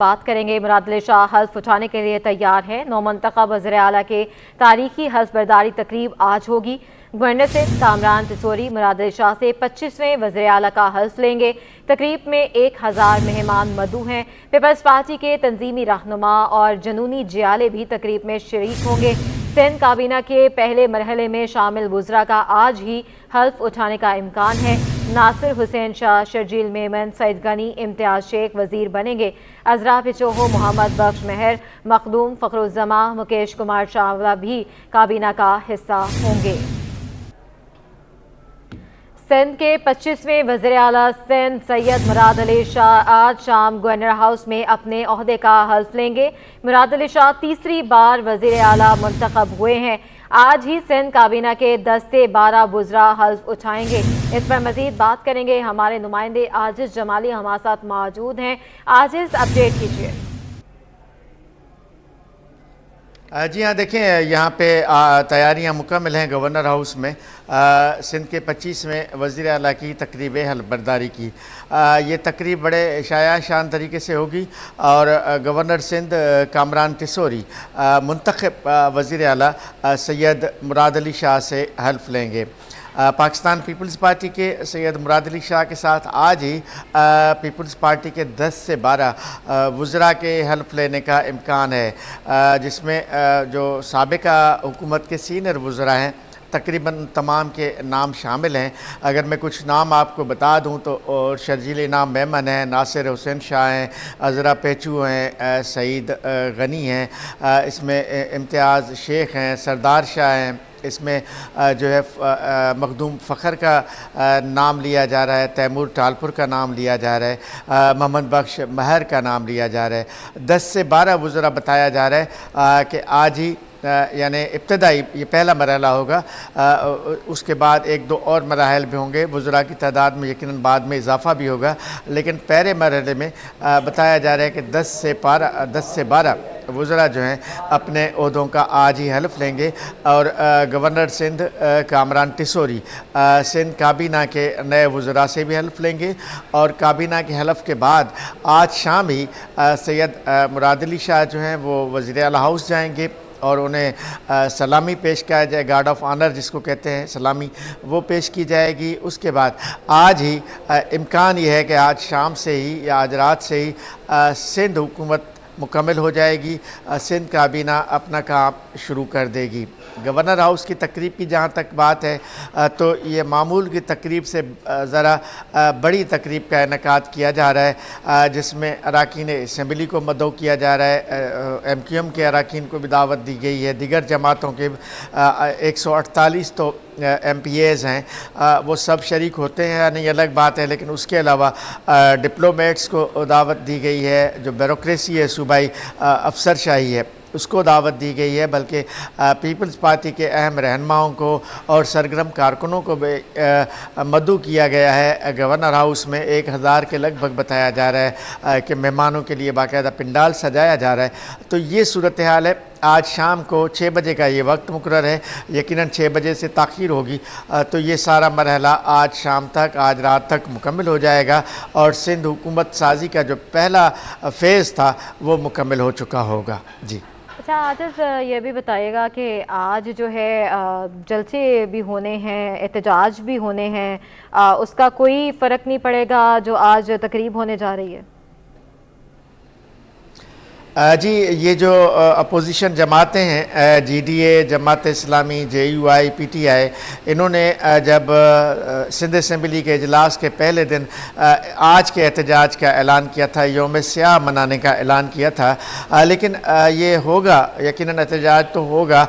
بات کریں گے۔ مراد علی شاہ حلف اٹھانے کے لیے تیار ہیں۔ نو منتخب وزیر اعلیٰ کے تاریخی حلف برداری تقریب آج ہوگی۔ گورنر سے کامران تیسوری مراد علی شاہ سے 25ویں وزیر اعلیٰ کا حلف لیں گے۔ تقریب میں 1000 مہمان مدعو ہیں۔ پیپلز پارٹی کے تنظیمی رہنما اور جنونی جیالے بھی تقریب میں شریک ہوں گے۔ سندھ کابینہ کے پہلے مرحلے میں شامل وزراء کا آج ہی حلف اٹھانے کا امکان ہے۔ ناصر حسین شاہ، شرجیل میمن، سعید غنی، امتیاز شیخ وزیر بنیں گے۔ عذرا پچوہو، محمد بخش مہر، مخدوم فخرالزماں، مکیش کمار چاولہ بھی کابینہ کا حصہ ہوں گے۔ سندھ کے 25ویں وزیر اعلیٰ سندھ سید مراد علی شاہ آج شام گورنر ہاؤس میں اپنے عہدے کا حلف لیں گے۔ مراد علی شاہ تیسری بار وزیر اعلیٰ منتخب ہوئے ہیں۔ آج ہی سندھ کابینہ کے 10 سے 12 وزراء حلف اٹھائیں گے۔ اس پر مزید بات کریں گے ہمارے نمائندے عاجز جمالی ہمارے ساتھ موجود ہیں۔ عاجز، اپڈیٹ کیجیے۔ جی ہاں، دیکھیں یہاں پہ تیاریاں مکمل ہیں گورنر ہاؤس میں سندھ کے 25ویں وزیر اعلیٰ کی تقریب حلف برداری کی۔ یہ تقریب بڑے شایان شان طریقے سے ہوگی اور گورنر سندھ کامران تیسوری منتخب وزیر اعلیٰ سید مراد علی شاہ سے حلف لیں گے۔ پاکستان پیپلز پارٹی کے سید مراد علی شاہ کے ساتھ آج ہی پیپلز پارٹی کے 10 سے 12 وزراء کے حلف لینے کا امکان ہے، جس میں جو سابقہ حکومت کے سینئر وزراء ہیں تقریباً تمام کے نام شامل ہیں۔ اگر میں کچھ نام آپ کو بتا دوں تو شرجیل انعام میمن ہیں، ناصر حسین شاہ ہیں، عذرا پیچو ہیں، سعید غنی ہیں، اس میں امتیاز شیخ ہیں، سردار شاہ ہیں، اس میں جو ہے مخدوم فخر کا نام لیا جا رہا ہے، تیمور ٹالپور کا نام لیا جا رہا ہے، محمد بخش مہر کا نام لیا جا رہا ہے۔ 10 سے 12 وزراء بتایا جا رہا ہے کہ آج ہی یعنی ابتدائی یہ پہلا مرحلہ ہوگا، اس کے بعد 1-2 اور مراحل بھی ہوں گے۔ وزراء کی تعداد میں یقیناً بعد میں اضافہ بھی ہوگا، لیکن پہلے مرحلے میں بتایا جا رہا ہے کہ 10 سے 12 وزراء جو ہیں اپنے عہدوں کا آج ہی حلف لیں گے اور گورنر سندھ کامران تیسوری سندھ کابینہ کے نئے وزراء سے بھی حلف لیں گے۔ اور کابینہ کے حلف کے بعد آج شام ہی سید مراد علی شاہ جو ہیں وہ وزیر اعلیٰ ہاؤس جائیں گے اور انہیں سلامی پیش کیا جائے، گارڈ آف آنر جس کو کہتے ہیں سلامی، وہ پیش کی جائے گی۔ اس کے بعد آج ہی امکان یہ ہے کہ آج شام سے ہی یا آج رات سے ہی سندھ حکومت مکمل ہو جائے گی، سندھ کابینہ اپنا کام شروع کر دے گی۔ گورنر ہاؤس کی تقریب کی جہاں تک بات ہے تو یہ معمول کی تقریب سے ذرا بڑی تقریب کا انعقاد کیا جا رہا ہے، جس میں اراکین اسمبلی کو مدعو کیا جا رہا ہے، ایم کیو ایم کے اراکین کو بھی دعوت دی گئی ہے، دیگر جماعتوں کے 148 تو ایم پی ایز ہیں، وہ سب شریک ہوتے ہیں، یعنی الگ بات ہے، لیکن اس کے علاوہ ڈپلومیٹس کو دعوت دی گئی ہے، جو بیوروکریسی ہے صوبائی افسر شاہی ہے اس کو دعوت دی گئی ہے، بلکہ پیپلز پارٹی کے اہم رہنماؤں کو اور سرگرم کارکنوں کو بھی مدعو کیا گیا ہے۔ گورنر ہاؤس میں 1000 کے لگ بھگ بتایا جا رہا ہے کہ مہمانوں کے لیے باقاعدہ پنڈال سجایا جا رہا ہے۔ تو یہ صورتحال ہے۔ آج شام کو 6 بجے کا یہ وقت مقرر ہے، یقیناً 6 بجے سے تاخیر ہوگی، تو یہ سارا مرحلہ آج شام تک، آج رات تک مکمل ہو جائے گا اور سندھ حکومت سازی کا جو پہلا فیز تھا وہ مکمل ہو چکا ہوگا۔ جی اچھا عاجز، یہ بھی بتائیے گا کہ آج جو ہے جلسے بھی ہونے ہیں، احتجاج بھی ہونے ہیں، اس کا کوئی فرق نہیں پڑے گا جو آج تقریب ہونے جا رہی ہے؟ جی، یہ جو اپوزیشن جماعتیں ہیں، G D A, Jamaat Islami, J you I, P T I, انہوں نے جب سندھ اسمبلی کے اجلاس کے پہلے دن آج کے احتجاج کا اعلان کیا تھا، یوم سیاہ منانے کا اعلان کیا تھا، لیکن یہ ہوگا، یقیناً احتجاج تو ہوگا،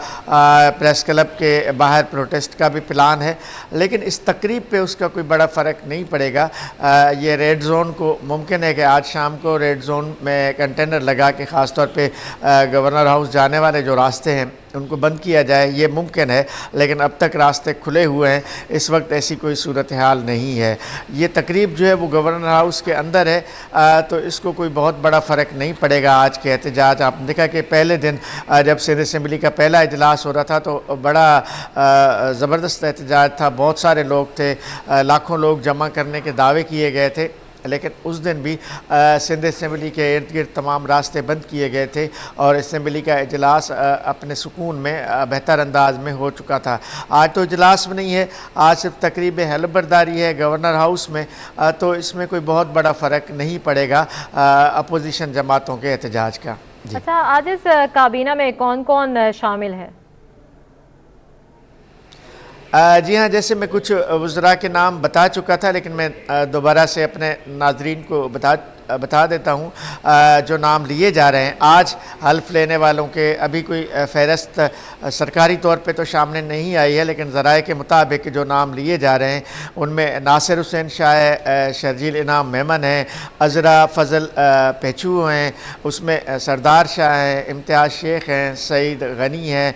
پریس کلب کے باہر پروٹیسٹ کا بھی پلان ہے، لیکن اس تقریب پہ اس کا کوئی بڑا فرق نہیں پڑے گا۔ یہ ریڈ زون کو ممکن ہے کہ آج شام کو ریڈ زون میں کنٹینر لگا کے خاص طور پہ گورنر ہاؤس جانے والے جو راستے ہیں ان کو بند کیا جائے، یہ ممکن ہے، لیکن اب تک راستے کھلے ہوئے ہیں، اس وقت ایسی کوئی صورتحال نہیں ہے۔ یہ تقریب جو ہے وہ گورنر ہاؤس کے اندر ہے، تو اس کو کوئی بہت بڑا فرق نہیں پڑے گا آج کے احتجاج۔ آپ نے دیکھا کہ پہلے دن جب سندھ اسمبلی کا پہلا اجلاس ہو رہا تھا تو بڑا زبردست احتجاج تھا، بہت سارے لوگ تھے، لاکھوں لوگ جمع کرنے کے دعوے کیے گئے تھے، لیکن اس دن بھی سندھ اسمبلی کے ارد گرد تمام راستے بند کیے گئے تھے اور اسمبلی کا اجلاس اپنے سکون میں بہتر انداز میں ہو چکا تھا۔ آج تو اجلاس میں نہیں ہے، آج صرف تقریب حلف برداری ہے گورنر ہاؤس میں، تو اس میں کوئی بہت بڑا فرق نہیں پڑے گا اپوزیشن جماعتوں کے احتجاج کا۔ اچھا، آج اس کابینہ میں کون کون شامل ہے؟ جی ہاں، جیسے میں کچھ وزراء کے نام بتا چکا تھا، لیکن میں دوبارہ سے اپنے ناظرین کو بتا دیتا ہوں جو نام لیے جا رہے ہیں۔ آج حلف لینے والوں کے ابھی کوئی فہرست سرکاری طور پہ تو سامنے نہیں آئی ہے، لیکن ذرائع کے مطابق جو نام لیے جا رہے ہیں ان میں ناصر حسین شاہ ہے، شرجیل انعام میمن ہے، عذرا فضل پیچو ہیں، اس میں سردار شاہ ہیں، امتیاز شیخ ہیں، سعید غنی ہیں،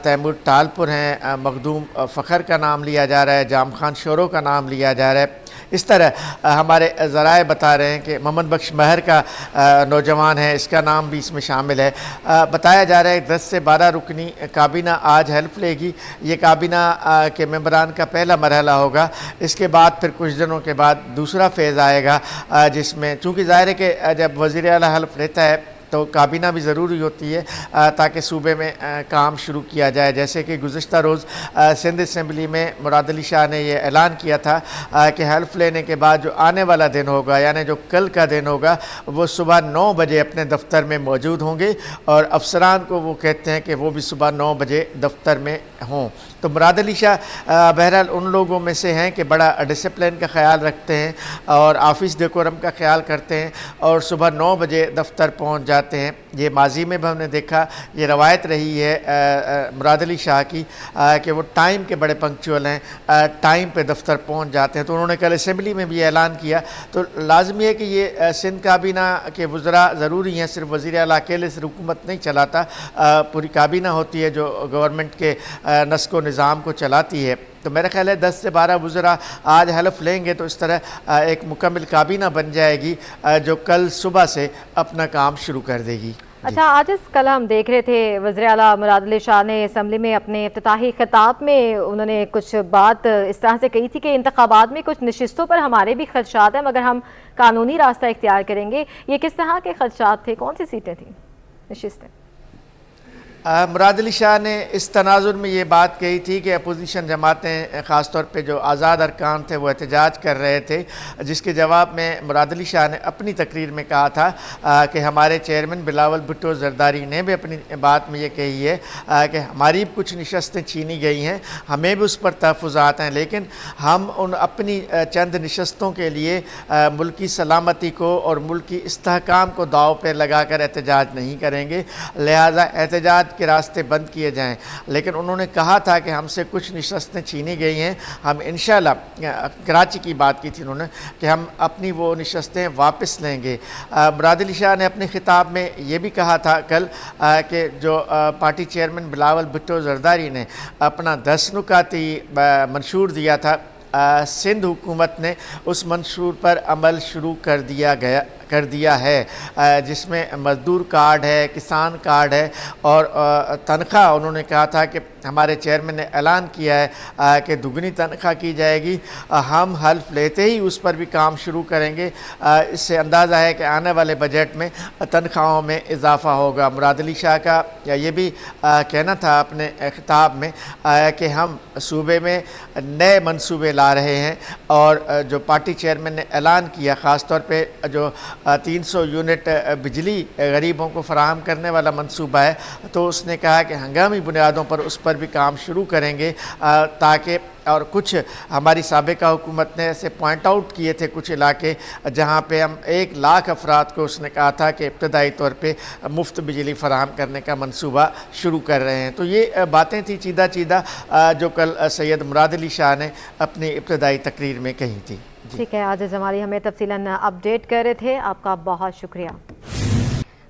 تیمور ٹالپور ہیں، مخدوم فخر کا نام لیا جا رہا ہے، جام خان شورو کا نام لیا جا رہا ہے۔ اس طرح ہمارے ذرائع بتا رہے ہیں کہ محمد بخش مہر کا نوجوان ہے، اس کا نام بھی اس میں شامل ہے۔ بتایا جا رہا ہے 10 سے 12 رکنی کابینہ آج حلف لے گی۔ یہ کابینہ کے ممبران کا پہلا مرحلہ ہوگا، اس کے بعد پھر کچھ دنوں کے بعد دوسرا فیز آئے گا، جس میں چونکہ ظاہر ہے کہ جب وزیر اعلیٰ حلف لیتا ہے تو کابینہ بھی ضروری ہوتی ہے تاکہ صوبے میں کام شروع کیا جائے۔ جیسے کہ گزشتہ روز سندھ اسمبلی میں مراد علی شاہ نے یہ اعلان کیا تھا کہ حلف لینے کے بعد جو آنے والا دن ہوگا، یعنی جو کل کا دن ہوگا، وہ صبح 9 بجے اپنے دفتر میں موجود ہوں گے، اور افسران کو وہ کہتے ہیں کہ وہ بھی صبح 9 بجے دفتر میں ہوں۔ تو مراد علی شاہ بہرحال ان لوگوں میں سے ہیں کہ بڑا ڈسپلن کا خیال رکھتے ہیں اور آفس ڈیکورم کا خیال کرتے ہیں، اور صبح 9 بجے دفتر پہنچ جاتے ہیں۔ یہ ماضی میں بھی ہم نے دیکھا، یہ روایت رہی ہے مراد علی شاہ کی کہ وہ ٹائم کے بڑے پنکچول ہیں، ٹائم پہ دفتر پہنچ جاتے ہیں۔ تو انہوں نے کل اسمبلی میں بھی اعلان کیا۔ تو لازمی ہے کہ یہ سندھ کابینہ کے وزراء ضروری ہیں، صرف وزیر اعلیٰ اکیلے سے حکومت نہیں چلاتا، پوری کابینہ ہوتی ہے جو گورنمنٹ کے نسق و نظام کو چلاتی ہے۔ تو میرا خیال ہے 10 سے 12 وزراء آج حلف لیں گے تو اس طرح ایک مکمل کابینہ بن جائے گی جو کل صبح سے اپنا کام شروع کر دے گی۔ اچھا، آج اس کل ہم دیکھ رہے تھے وزیر اعلیٰ مراد علی شاہ نے اسمبلی میں اپنے افتتاحی خطاب میں انہوں نے کچھ بات اس طرح سے کہی تھی کہ انتخابات میں کچھ نشستوں پر ہمارے بھی خدشات ہیں، مگر ہم قانونی راستہ اختیار کریں گے۔ یہ کس طرح کے خدشات تھے؟ کون سی سیٹیں تھیں، نشستیں؟ مراد علی شاہ نے اس تناظر میں یہ بات کہی تھی کہ اپوزیشن جماعتیں خاص طور پہ جو آزاد ارکان تھے وہ احتجاج کر رہے تھے، جس کے جواب میں مراد علی شاہ نے اپنی تقریر میں کہا تھا کہ ہمارے چیئرمین بلاول بھٹو زرداری نے بھی اپنی بات میں یہ کہی ہے کہ ہماری کچھ نشستیں چھینی گئی ہیں، ہمیں بھی اس پر تحفظات ہیں، لیکن ہم ان اپنی چند نشستوں کے لیے ملکی سلامتی کو اور ملکی استحکام کو داؤ پہ لگا کر احتجاج نہیں کریں گے، لہٰذا احتجاج کے راستے بند کیے جائیں۔ لیکن انہوں نے کہا تھا کہ ہم سے کچھ نشستیں چھینی گئی ہیں، ہم انشاءاللہ، کراچی کی بات کی تھی انہوں نے، کہ ہم اپنی وہ نشستیں واپس لیں گے۔ مراد علی شاہ نے اپنے خطاب میں یہ بھی کہا تھا کل کہ جو پارٹی چیئرمین بلاول بھٹو زرداری نے اپنا 10 نکاتی منشور دیا تھا، سندھ حکومت نے اس منشور پر عمل شروع کر دیا ہے، جس میں مزدور کارڈ ہے، کسان کارڈ ہے، اور تنخواہ انہوں نے کہا تھا کہ ہمارے چیئرمین نے اعلان کیا ہے کہ دگنی تنخواہ کی جائے گی۔ ہم حلف لیتے ہی اس پر بھی کام شروع کریں گے۔ اس سے اندازہ ہے کہ آنے والے بجٹ میں تنخواہوں میں اضافہ ہوگا۔ مراد علی شاہ کا یہ بھی کہنا تھا اپنے خطاب میں کہ ہم صوبے میں نئے منصوبے لا رہے ہیں، اور جو پارٹی چیئرمین نے اعلان کیا، خاص طور پہ جو 300 یونٹ بجلی غریبوں کو فراہم کرنے والا منصوبہ ہے، تو اس نے کہا کہ ہنگامی بنیادوں پر اس پر بھی کام شروع کریں گے، تاکہ اور کچھ ہماری سابقہ حکومت نے ایسے پوائنٹ آؤٹ کیے تھے کچھ علاقے جہاں پہ ہم 1 لاکھ افراد کو اس نے کہا تھا کہ ابتدائی طور پہ مفت بجلی فراہم کرنے کا منصوبہ شروع کر رہے ہیں۔ تو یہ باتیں تھیں چیدہ جو کل سید مراد علی شاہ نے اپنی ابتدائی تقریر میں کہی تھی۔ ٹھیک ہے، آج جمالی ہمیں تفصیلاً اپڈیٹ کر رہے تھے، آپ کا بہت شکریہ۔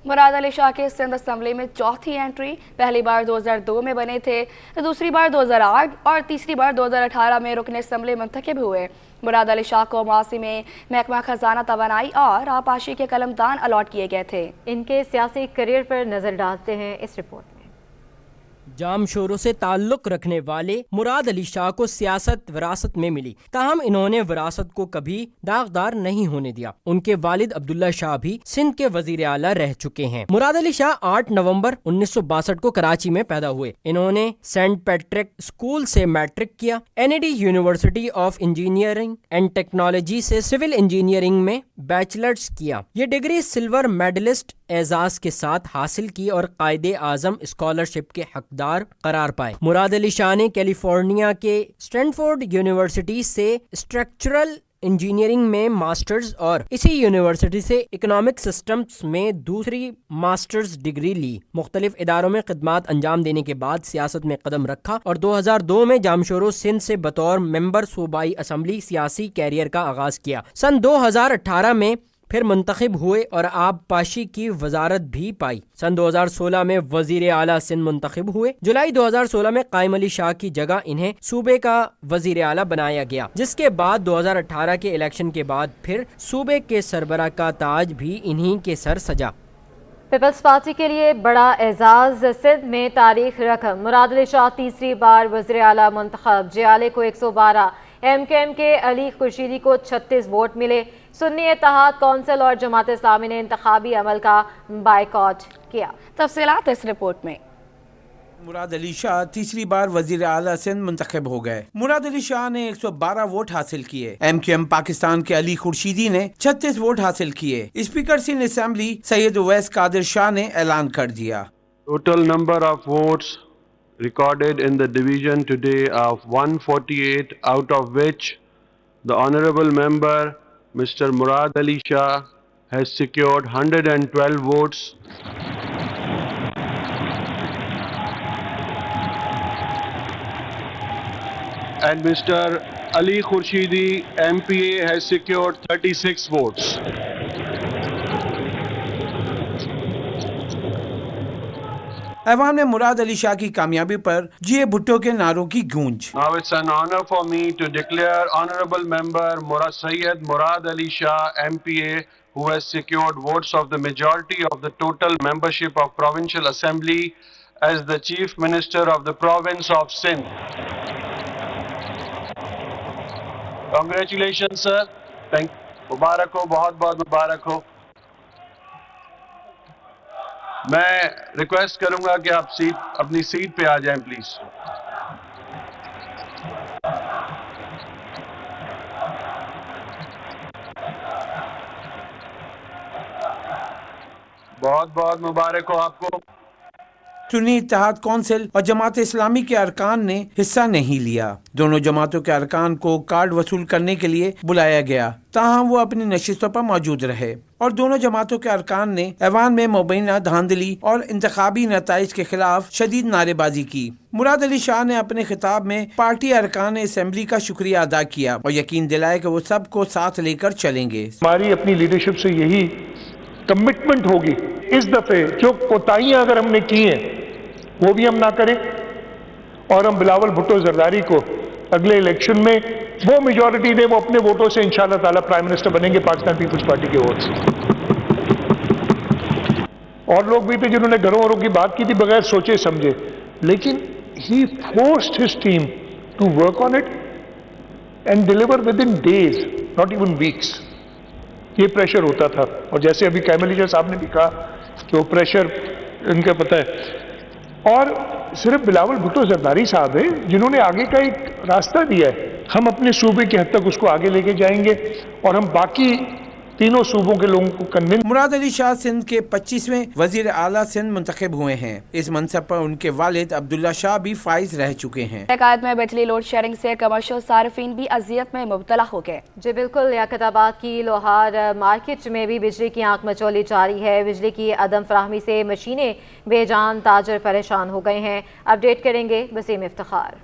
مراد علی شاہ کے سندھ اسمبلی میں چوتھی انٹری، پہلی بار 2002 میں بنے تھے، دوسری بار 2008 اور تیسری بار 2018 میں رکن اسمبلی منتخب ہوئے۔ مراد علی شاہ کو ماضی میں محکمہ خزانہ توانائی اور آبپاشی کے قلمدان الاٹ کیے گئے تھے۔ ان کے سیاسی کیریئر پر نظر ڈالتے ہیں اس رپورٹ میں۔ جام شوروں سے تعلق رکھنے والے مراد علی شاہ کو سیاست وراثت میں ملی، تاہم انہوں نے وراثت کو کبھی داغدار نہیں ہونے دیا۔ ان کے والد عبداللہ شاہ بھی سندھ کے وزیر اعلیٰ رہ چکے ہیں۔ مراد علی شاہ 8 نومبر 1962 کو کراچی میں پیدا ہوئے۔ انہوں نے سینٹ پیٹرک اسکول سے میٹرک کیا۔ NAD university of engineering and technology سے سول انجینئرنگ میں بیچلرز کیا۔ یہ ڈگری سلور میڈلسٹ اعزاز کے ساتھ حاصل کی اور قائد اعظم اسکالرشپ کے حقدار قرار پائے۔ مراد علی شاہ نے کیلیفورنیا کے اسٹینفورڈ یونیورسٹی سے اسٹرکچرل انجینئرنگ میں ماسٹرز اور اسی یونیورسٹی سے اکنامک سسٹمز میں دوسری ماسٹرز ڈگری لی۔ مختلف اداروں میں خدمات انجام دینے کے بعد سیاست میں قدم رکھا اور 2002 میں جامشورو سندھ سے بطور ممبر صوبائی اسمبلی سیاسی کیریئر کا آغاز کیا۔ سن 2018 میں پھر منتخب ہوئے اور آب پاشی کی وزارت بھی پائی۔ سن 2016 میں وزیر اعلیٰ سندھ منتخب ہوئے۔ جولائی 2016 میں قائم علی شاہ کی جگہ انہیں صوبے کا وزیر اعلیٰ بنایا گیا، جس کے بعد 2018 کے الیکشن کے بعد پھر صوبے کے سربراہ کا تاج بھی انہی کے سر سجا۔ پیپلز پارٹی کے لیے بڑا اعزاز، سندھ میں تاریخ رقم، مراد علی شاہ تیسری بار وزیر اعلیٰ منتخب، جیالے کو 112، MKM کے علی خورشیدی کو 36 ووٹ ملے۔ سنی اتحاد کونسل اور جماعت اسلامی نے انتخابی عمل کا بائیکاٹ کیا۔ تفصیلات اس رپورٹ میں۔ مراد علی شاہ تیسری بار وزیر اعلیٰ سندھ منتخب ہو گئے۔ مراد علی شاہ نے 112 ووٹ حاصل کیے۔ MKM پاکستان کے علی خورشیدی نے 36 ووٹ حاصل کیے۔ اسپیکر سندھ اسمبلی سید اویس قادر شاہ نے اعلان کر دیا۔ Total number of votes recorded in the division today of 148, out of which the honorable member Mr. Murad Ali Shah has secured 112 votes. And Mr. Ali Khurshidi MPA has secured 36 votes. ایوان میں مراد علی شاہ کی کامیابی پر جی اے بھٹو کے نعروں کی گونج۔ Now it's an honor for me to declare honorable member Syed Murad Ali Shah MPA, who has secured votes of the majority of the total membership of Provincial Assembly, as the Chief Minister of the province of Sindh. Congratulations sir. مبارک ہو، بہت بہت مبارک ہو۔ میں request کروں گا کہ آپ اپنی set پہ آ جائیں please. بہت بہت مبارک ہو آپ کو۔ سنی اتحاد کونسل اور جماعت اسلامی کے ارکان نے حصہ نہیں لیا۔ دونوں جماعتوں کے ارکان کو کارڈ وصول کرنے کے لیے بلایا گیا، تاہم وہ اپنی نشستوں پر موجود رہے اور دونوں جماعتوں کے ارکان نے ایوان میں مبینہ دھاندلی اور انتخابی نتائج کے خلاف شدید نعرے بازی کی۔ مراد علی شاہ نے اپنے خطاب میں پارٹی ارکان اسمبلی کا شکریہ ادا کیا اور یقین دلایا کہ وہ سب کو ساتھ لے کر چلیں گے۔ ہماری اپنی لیڈرشپ سے یہی کمٹمنٹ ہوگی، اس دفعے جو کوتاہیاں اگر ہم نے کی ہیں وہ بھی ہم نہ کریں، اور ہم بلاول بھٹو زرداری کو اگلے الیکشن میں وہ میجورٹی دیں، وہ اپنے ووٹوں سے انشاءاللہ تعالیٰ پرائم منسٹر بنیں گے پاکستان پیپلز پارٹی کے ووٹ سے۔ اور لوگ بھی تھے جنہوں نے گھروں والوں کی بات کی تھی بغیر سوچے سمجھے، لیکن he forced his team to work on it and deliver within days, not even weeks. یہ پریشر ہوتا تھا، اور جیسے ابھی قائم علی شاہ صاحب نے بھی کہا کہ وہ پریشر ان کا پتہ ہے، اور صرف بلاول بھٹو زرداری صاحب ہیں جنہوں نے آگے کا ایک راستہ دیا ہے۔ ہم اپنے صوبے کی حد تک اس کو آگے لے کے جائیں گے اور ہم باقی تینوں صوبوں کے لوگوں کو کنونس۔ مراد علی شاہ سندھ کے 25ویں وزیر اعلیٰ سندھ منتخب ہوئے ہیں۔ اس منصب پر ان کے والد عبداللہ شاہ بھی فائز رہ چکے ہیں۔ علاقات میں بجلی لوڈ شیڈنگ سے کمرشل صارفین بھی اذیت میں مبتلا ہو گئے۔ جی بالکل، لیاقت آباد کی لوہار مارکیٹ میں بھی بجلی کی آنکھ مچولی جاری ہے۔ بجلی کی عدم فراہمی سے مشینیں بے جان، تاجر پریشان ہو گئے ہیں۔ اپڈیٹ کریں گے وسیم افتخار۔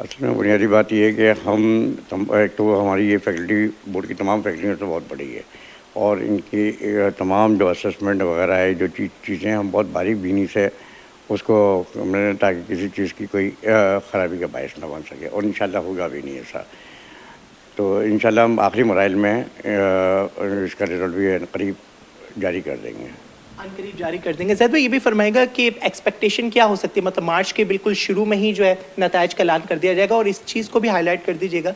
اصل میں بنیادی بات یہ ہے کہ ایک تو ہماری یہ فیکلٹی بورڈ کی تمام فیکلٹیاں تو بہت بڑی ہے، اور ان کی تمام جو اسسمنٹ وغیرہ ہے، جو چیزیں ہم بہت باریک بینی سے اس کو تاکہ کسی چیز کی کوئی خرابی کا باعث نہ بن سکے، اور انشاءاللہ ہوگا بھی نہیں ایسا. تو انشاءاللہ ہم آخری مراحل میں اس کا رزلٹ بھی قریب جاری کر دیں گے. قریب جاری کر دیں گے. زید بھائی یہ بھی فرمائے گا کہ ایکسپیکٹیشن کیا ہو سکتی ہے، مطلب مارچ کے بالکل شروع میں ہی جو ہے نتائج کا اعلان کر دیا جائے گا، اور اس چیز کو بھی ہائی لائٹ کر دیجیے گا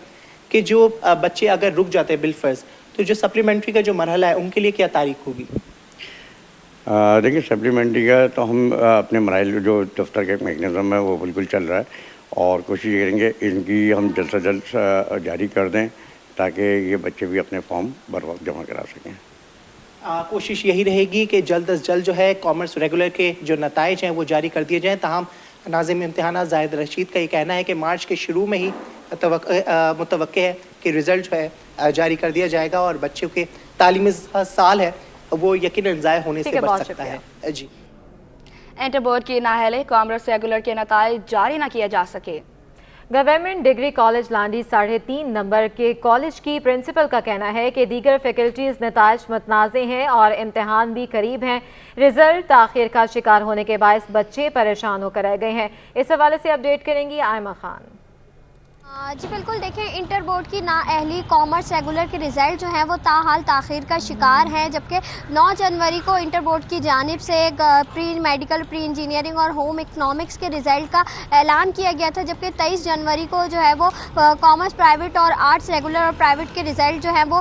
کہ جو بچے اگر رک جاتے ہیں بالفرض تو جو سپلیمنٹری کا جو مرحلہ ہے ان کے لیے کیا تاریخ ہوگی؟ دیکھیے سپلیمنٹری کا تو ہم اپنے مراحل جو دفتر کا ایک میکنزم ہے وہ بالکل چل رہا ہے، اور کوشش کریں گے ان کی ہم جلد سے جلد جاری کر دیں تاکہ یہ بچے بھی اپنے فارم بر وقت جمع کرا سکیں. کوشش یہی رہے گی کہ جلد از جلد جو ہے کامرس ریگولر کے جو نتائج ہیں وہ جاری کر دیے جائیں. تاہم ناظم امتحانات زاہد رشید کا یہ کہنا ہے کہ مارچ کے شروع میں ہی متوقع ہے کہ رزلٹ جو ہے جاری کر دیا جائے گا، اور بچوں کے تعلیمی سال ہے وہ یقیناً ضائع ہونے سے بچ سکتا ہے. جی انٹر بورڈ کی نااہلی کامرس ریگولر کے نتائج جاری نہ کیے جا سکے. Government degree college Landhi 3.5 number کے کالج کی پرنسپل کا کہنا ہے کہ دیگر فیکلٹیز نتائج متنازع ہیں اور امتحان بھی قریب ہیں. رزلٹ تاخیر کا شکار ہونے کے باعث بچے پریشان ہو کر رہ گئے ہیں. اس حوالے سے اپڈیٹ کریں گی آئمہ خان. جی بالکل، دیکھیں انٹر بورڈ کی نااہلی کامرس ریگولر کے رزلٹ جو ہیں وہ تاحال تاخیر کا شکار ہیں، جبکہ 9 جنوری کو انٹر بورڈ کی جانب سے پری میڈیکل، پری انجینئرنگ اور ہوم اکنامکس کے رزلٹ کا اعلان کیا گیا تھا، جبکہ 23 جنوری کو جو ہے وہ کامرس پرائیویٹ اور آرٹس ریگولر اور پرائیویٹ کے رزلٹ جو ہیں وہ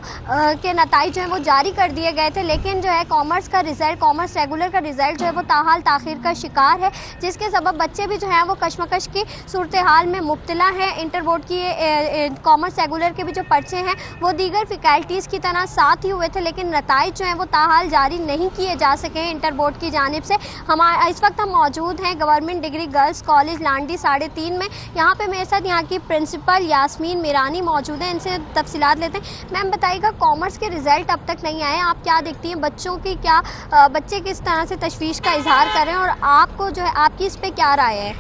کے نتائج جو ہیں وہ جاری کر دیے گئے تھے. لیکن جو ہے کامرس کا رزلٹ، کامرس ریگولر کا رزلٹ جو ہے وہ تاحال تاخیر کا شکار ہے، جس کے سبب بچے بھی جو ہیں وہ کشمکش کی صورتحال میں مبتلا ہیں. انٹر بورڈ کی کامرس ریگولر کے بھی جو پرچے ہیں وہ دیگر فیکلٹیز کی طرح ساتھ ہی ہوئے تھے، لیکن نتائج جو ہیں وہ تاحال جاری نہیں کیے جا سکے ہیں انٹر بورڈ کی جانب سے. اس وقت ہم موجود ہیں government degree girls college Landhi 3.5 میں. یہاں پہ میرے ساتھ یہاں کی پرنسپل یاسمین میرانی موجود ہیں، ان سے تفصیلات لیتے ہیں. میم بتائیے گا کامرس کے رزلٹ اب تک نہیں آئے، آپ کیا دیکھتی ہیں بچوں کی بچے کس طرح سے تشویش کا اظہار کر رہے ہیں، اور آپ کو جو ہے آپ کی اس پہ کیا رائے ہے؟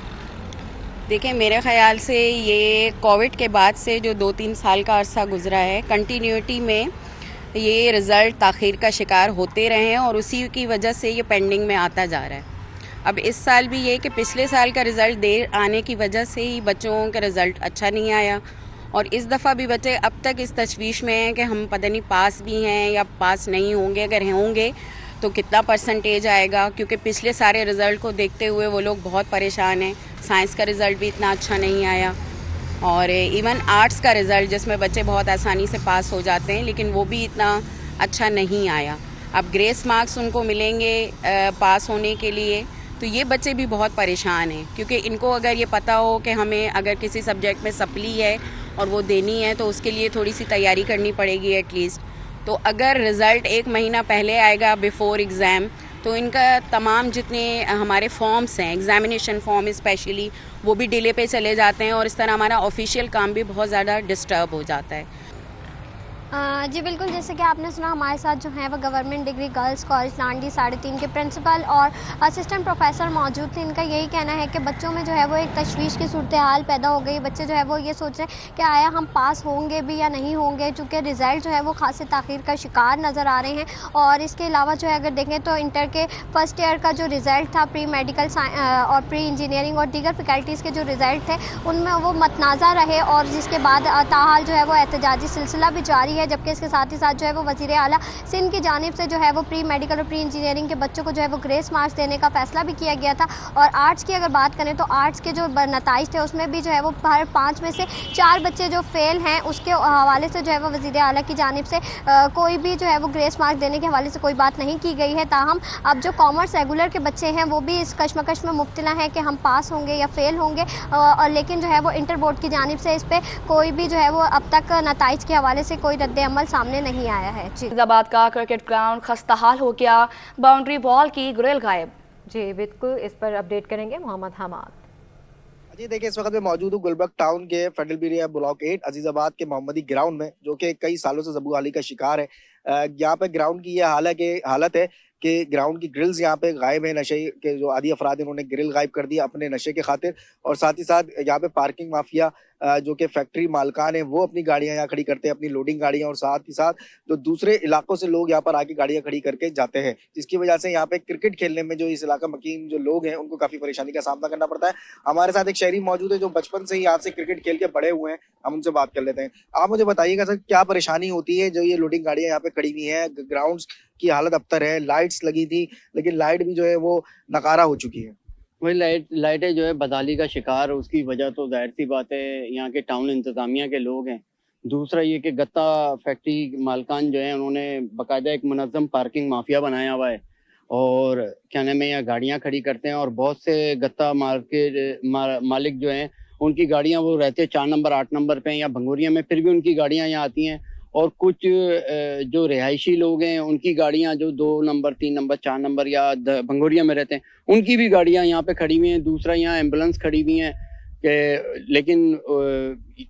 دیکھیں میرے خیال سے یہ کووڈ کے بعد سے جو 2-3 سال کا عرصہ گزرا ہے، کنٹینیوٹی میں یہ رزلٹ تاخیر کا شکار ہوتے رہے ہیں، اور اسی کی وجہ سے یہ پینڈنگ میں آتا جا رہا ہے. اب اس سال بھی یہ کہ پچھلے سال کا رزلٹ دیر آنے کی وجہ سے ہی بچوں کا رزلٹ اچھا نہیں آیا، اور اس دفعہ بھی بچے اب تک اس تشویش میں ہیں کہ ہم پتہ نہیں پاس بھی ہیں یا پاس نہیں ہوں گے. اگر ہوں گے تو کتنا پرسنٹیج آئے گا، کیونکہ پچھلے سارے رزلٹ کو دیکھتے ہوئے وہ لوگ بہت پریشان ہیں. سائنس کا رزلٹ بھی اتنا اچھا نہیں آیا، اور ایون آرٹس کا رزلٹ جس میں بچے بہت آسانی سے پاس ہو جاتے ہیں لیکن وہ بھی اتنا اچھا نہیں آیا. اب گریس مارکس ان کو ملیں گے پاس ہونے کے لیے، تو یہ بچے بھی بہت پریشان ہیں، کیونکہ ان کو اگر یہ پتہ ہو کہ ہمیں اگر کسی سبجیکٹ میں سپلی ہے اور وہ دینی ہے تو اس کے لیے تھوڑی سی تیاری کرنی پڑے گی ایٹ لیسٹ. تو اگر رزلٹ 1 مہینہ پہلے آئے گا بیفور ایگزام، تو ان کا تمام جتنے ہمارے فارمز ہیں، ایگزامینیشن فارم اسپیشلی، وہ بھی ڈیلے پہ چلے جاتے ہیں، اور اس طرح ہمارا آفیشیل کام بھی بہت زیادہ ڈسٹرب ہو جاتا ہے. جی بالکل، جیسے کہ آپ نے سنا ہمارے ساتھ جو ہیں وہ government degree girls college Landhi 3.5 کے پرنسپل اور اسسٹنٹ پروفیسر موجود تھے. ان کا یہی کہنا ہے کہ بچوں میں جو ہے وہ ایک تشویش کی صورتحال پیدا ہو گئی. بچے جو ہے وہ یہ سوچ رہے ہیں کہ آیا ہم پاس ہوں گے بھی یا نہیں ہوں گے، چونکہ رزلٹ جو ہے وہ خاصی تاخیر کا شکار نظر آ رہے ہیں. اور اس کے علاوہ جو ہے اگر دیکھیں تو انٹر کے فرسٹ ایئر کا جو رزلٹ تھا، پری میڈیکل اور پری انجینئرنگ اور دیگر فیکلٹیز کے جو رزلٹ تھے ان میں وہ متنازع رہے، اور جس کے بعد تاحال جو ہے وہ احتجاجی سلسلہ بھی جاری ہے. جبکہ اس کے ساتھ ہی ساتھ جو ہے وہ وزیر اعلیٰ سندھ کی جانب سے جو ہے وہ پری میڈیکل اور پری انجینئرنگ کے بچوں کو جو ہے وہ گریس مارکس دینے کا فیصلہ بھی کیا گیا تھا. اور آرٹس کی اگر بات کریں تو آرٹس کے جو نتائج تھے اس میں بھی جو ہے وہ ہر 5 میں سے 4 بچے جو فیل ہیں، اس کے حوالے سے جو ہے وہ وزیر اعلیٰ کی جانب سے کوئی بھی جو ہے وہ گریس مارکس دینے کے حوالے سے کوئی بات نہیں کی گئی ہے. تاہم اب جو کامرس ریگولر کے بچے ہیں وہ بھی اس کشمکش میں مبتلا ہیں کہ ہم پاس ہوں گے یا فیل ہوں گے، اور لیکن جو ہے وہ انٹر بورڈ کی جانب سے اس پہ کوئی بھی جو ہے وہ اب تک نتائج کے حوالے سے کوئی رد عمل سامنے نہیں آیا ہے. فیض آباد کا کرکٹ گراؤنڈ خستہ حال ہو گیا، باؤنڈری وال کی گریل غائب. جی بالکل، اس پر اپڈیٹ کریں گے محمد حماد. جی دیکھیں اس وقت میں موجود ہوں گلبرگ ٹاؤن کے فیڈرل بیریا بلاک 8 عزیز آباد کے محمدی گراؤنڈ میں، جو کہ کئی سالوں سے زبو حالی کا شکار ہے. یہاں پہ گراؤنڈ کی یہ حالت ہے کہ گراؤنڈ کی گرلز یہاں پہ غائب ہیں، نشے کے جو عادی افراد ہیں انہوں نے گرل غائب کر دیا اپنے نشے کے خاطر، اور ساتھ ہی ساتھ یہاں پہ پارکنگ مافیا جو کہ فیکٹری مالکان ہیں وہ اپنی گاڑیاں یہاں کھڑی کرتے ہیں، اپنی لوڈنگ گاڑیاں، اور ساتھ ہی ساتھ جو دوسرے علاقوں سے لوگ یہاں پر آ کے گاڑیاں کھڑی کر کے جاتے ہیں، جس کی وجہ سے یہاں پہ کرکٹ کھیلنے میں جو اس علاقہ مکین جو لوگ ہیں ان کو کافی پریشانی کا سامنا کرنا پڑتا ہے۔ ہمارے ساتھ ایک شہری موجود ہے جو بچپن سے ہی یہاں سے کرکٹ کھیل کے بڑے ہوئے ہیں، ہم ان سے بات کر لیتے ہیں۔ آپ مجھے بتائیے گا سر کیا پریشانی ہوتی ہے جو یہ لوڈنگ گاڑیاں یہاں پہ کھڑی ہوئی ہیں، گراؤنڈ کی حالت ابتر ہے، لائٹس لگی تھی لیکن لائٹ بھی جو ہے وہ ناکارہ ہو چکی ہے۔ وہی لائٹیں جو ہے بدحالی کا شکار، اس کی وجہ تو ظاہر سی بات ہے یہاں کے ٹاؤن انتظامیہ کے لوگ ہیں۔ دوسرا یہ کہ گتا فیکٹری مالکان جو ہیں انہوں نے باقاعدہ ایک منظم پارکنگ مافیا بنایا ہوا ہے، اور کیا نام ہے یہاں گاڑیاں کھڑی کرتے ہیں، اور بہت سے گتا مالک جو ہیں ان کی گاڑیاں وہ رہتے 4 نمبر 8 نمبر پہ یا بھنگوریا میں، پھر بھی ان کی گاڑیاں یہاں آتی ہیں، اور کچھ جو رہائشی لوگ ہیں ان کی گاڑیاں جو 2 نمبر 3 نمبر 4 نمبر یا بھنگوریا میں رہتے ہیں ان کی بھی گاڑیاں یہاں پہ کھڑی ہوئی ہیں۔ دوسرا یہاں ایمبولینس کھڑی ہوئی ہیں کہ لیکن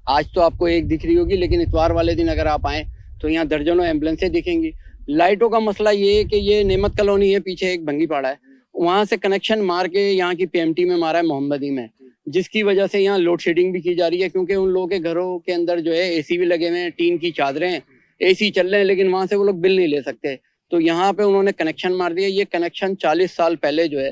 آج تو آپ کو ایک دکھ رہی ہوگی، لیکن اتوار والے دن اگر آپ آئیں تو یہاں درجنوں ایمبولینسیں دکھیں گی۔ لائٹوں کا مسئلہ یہ ہے کہ یہ نعمت کالونی ہے، پیچھے ایک بھنگی پاڑا ہے، وہاں سے کنیکشن مار کے یہاں کی PMT میں مارا ہے محمدی میں، جس کی وجہ سے یہاں لوڈ شیڈنگ بھی کی جا رہی ہے، کیونکہ ان لوگوں کے گھروں کے اندر جو ہے AC بھی لگے ہوئے ہیں، ٹین کی چادریں ہیں، AC چل رہے ہیں، لیکن وہاں سے وہ لوگ بل نہیں لے سکتے، تو یہاں پہ انہوں نے کنیکشن مار دیا۔ یہ کنیکشن 40 سال پہلے جو ہے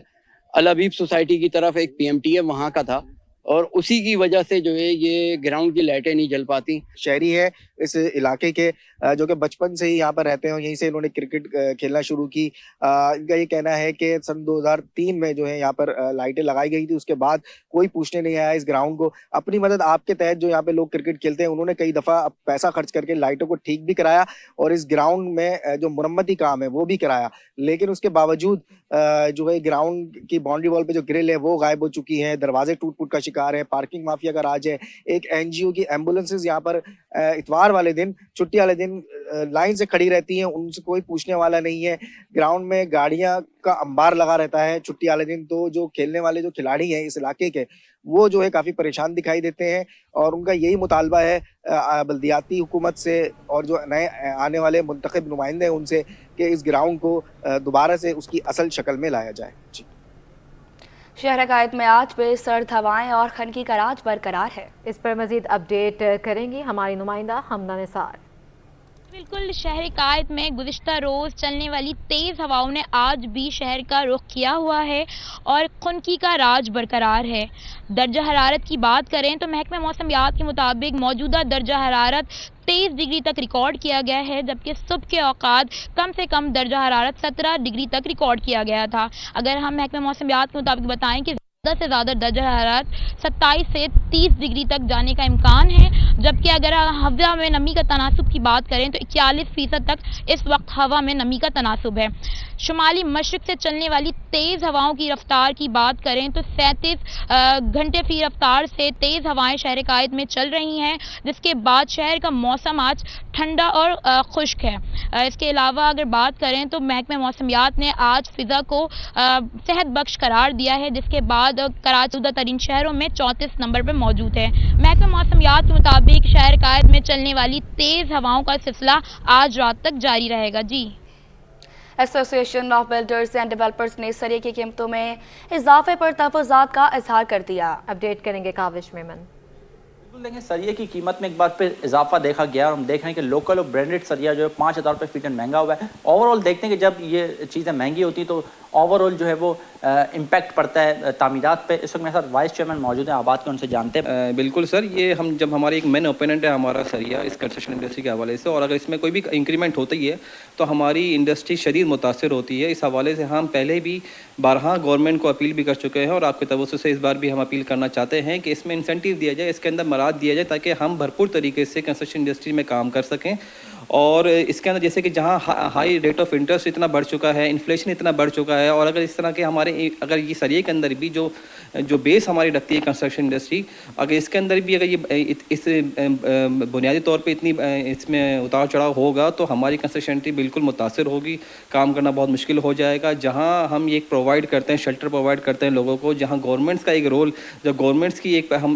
الحبیب سوسائٹی کی طرف ایک PMT ہے وہاں کا تھا، اور اسی کی وجہ سے جو ہے یہ گراؤنڈ کی لائٹیں نہیں جل پاتی۔ شہری ہے اس علاقے کے جو کہ بچپن سے ہی یہاں پر رہتے ہیں، یہیں سے انہوں نے کرکٹ کھیلنا شروع کی۔ ان کا یہ کہنا ہے کہ سن 2003 میں جو ہے یہاں پر لائٹیں لگائی گئی تھی، اس کے بعد کوئی پوچھنے نہیں آیا اس گراؤنڈ کو۔ اپنی مدد آپ کے تحت جو یہاں پہ لوگ کرکٹ کھیلتے ہیں انہوں نے کئی دفعہ پیسہ خرچ کر کے لائٹوں کو ٹھیک بھی کرایا، اور اس گراؤنڈ میں جو مرمتی کام ہے وہ بھی کرایا، لیکن اس کے باوجود جو ہے گراؤنڈ کی باؤنڈری وال پہ جو گرل ہے وہ غائب ہو چکی ہے، دروازے ٹوٹ پھوٹ کا شکار ہے، پارکنگ مافیا کا راج ہے۔ ایک NGO کی ایمبولینسز یہاں پر اتوار والے دن، چھٹی والے دن لائن سے کھڑی رہتی ہیں، ان سے کوئی پوچھنے والا نہیں ہے۔ گراؤنڈ میں گاڑیاں کا انبار لگا رہتا ہے چھٹی والے دن، تو جو کھیلنے والے جو کھلاڑی ہیں اس علاقے کے وہ جو ہے کافی پریشان دکھائی دیتے ہیں، اور ان کا یہی مطالبہ ہے بلدیاتی حکومت سے اور جو نئے آنے والے منتخب نمائندے ہیں ان سے کہ اس گراؤنڈ کو دوبارہ سے اس کی اصل شکل میں لایا جائے۔ جی۔ شہر عقائد میں آج بھی سرد ہوائیں اور خنکی کا راج برقرار ہے۔ اس پر مزید اپڈیٹ کریں گی ہماری نمائندہ حمدہ نثار۔ بالکل، شہر عقائد میں گزشتہ روز چلنے والی تیز ہواؤں نے آج بھی شہر کا رخ کیا ہوا ہے اور خنکی کا راج برقرار ہے۔ درجہ حرارت کی بات کریں تو محکمہ موسمیات کے مطابق موجودہ درجہ حرارت 23 ڈگری تک ریکارڈ کیا گیا ہے، جبکہ صبح کے اوقات کم سے کم درجہ حرارت 17 ڈگری تک ریکارڈ کیا گیا تھا۔ اگر ہم محکمہ موسمیات کے مطابق بتائیں کہ زیادہ سے زیادہ درجہ حرارت 27 سے 30 ڈگری تک جانے کا امکان ہے، جبکہ اگر ہوا میں نمی کا تناسب کی بات کریں تو 41% تک اس وقت ہوا میں نمی کا تناسب ہے۔ شمالی مشرق سے چلنے والی تیز ہواؤں کی رفتار کی بات کریں تو 37 گھنٹے فی رفتار سے تیز ہوائیں شہر عقائد میں چل رہی ہیں، جس کے بعد شہر کا موسم آج ٹھنڈا اور خشک ہے۔ اس کے علاوہ اگر بات کریں تو محکمہ موسمیات نے آج فضا کو صحت بخش قرار دیا ہے، جس کے بعد کراچی زدہ ترین شہروں میں 34 نمبر پر موجود ہے۔ محکمہ موسمیات کے مطابق شہر عقائد میں چلنے والی تیز ہواؤں کا سلسلہ آج رات تک جاری رہے گا۔ جی۔ ایسوسی ایشن آف بلڈرز اینڈ ڈیولپرز نے سریے کی قیمتوں میں اضافے پر تحفظات کا اظہار کر دیا۔ اپڈیٹ کریں گے کاوش میمن۔ دیکھیں سریے کی قیمت میں ایک بار پھر اضافہ دیکھا گیا، اور ہم دیکھ رہے ہیں کہ لوکل اور برانڈڈ سریا جو ہے 5000 روپے فی ٹن مہنگا ہوا ہے۔ اوور آل دیکھتے ہیں کہ جب یہ چیزیں مہنگی ہوتی تو اوور آل جو ہے وہ امپیکٹ پڑتا ہے تعمیرات پہ۔ اس وقت میرے ساتھ وائس چیئرمین موجود ہیں آباد کے، ان سے جانتے ہیں۔ بالکل سر، یہ ہم جب ہماری ایک مین اوپیننٹ ہے ہمارا سریا اس کنسٹرکشن انڈسٹری کے حوالے سے، اور اگر اس میں کوئی بھی انکریمنٹ ہوتی ہے تو ہماری انڈسٹری شدید متاثر ہوتی ہے۔ اس حوالے سے ہم پہلے بھی بارہا گورنمنٹ کو اپیل بھی کر چکے ہیں، اور آپ کے توسط سے اس بار بھی ہم اپیل کرنا چاہتے ہیں کہ اس میں انسینٹیو دیا جائے، اس کے اندر مراد دیا جائے تاکہ ہم بھرپور طریقے سے کنسٹرکشن انڈسٹری میں کام کر سکیں۔ اور اس کے اندر جیسے کہ جہاں ہائی ریٹ آف انٹرسٹ اتنا بڑھ چکا ہے، انفلیشن اتنا بڑھ چکا ہے، اور اگر اس طرح کے ہمارے اگر یہ سریے کے اندر بھی جو بیس ہماری رکھتی ہے کنسٹرکشن انڈسٹری، اگر اس کے اندر بھی اگر یہ اس بنیادی طور پہ اتنی اس میں اتار چڑھاؤ ہوگا تو ہماری کنسٹرکشن انڈسٹری بالکل متاثر ہوگی، کام کرنا بہت مشکل ہو جائے گا۔ جہاں ہم ایک پرووائڈ کرتے ہیں، شیلٹر پرووائڈ کرتے ہیں لوگوں کو، جہاں گورنمنٹس کا ایک رول، جب گورنمنٹس کی ایک ہم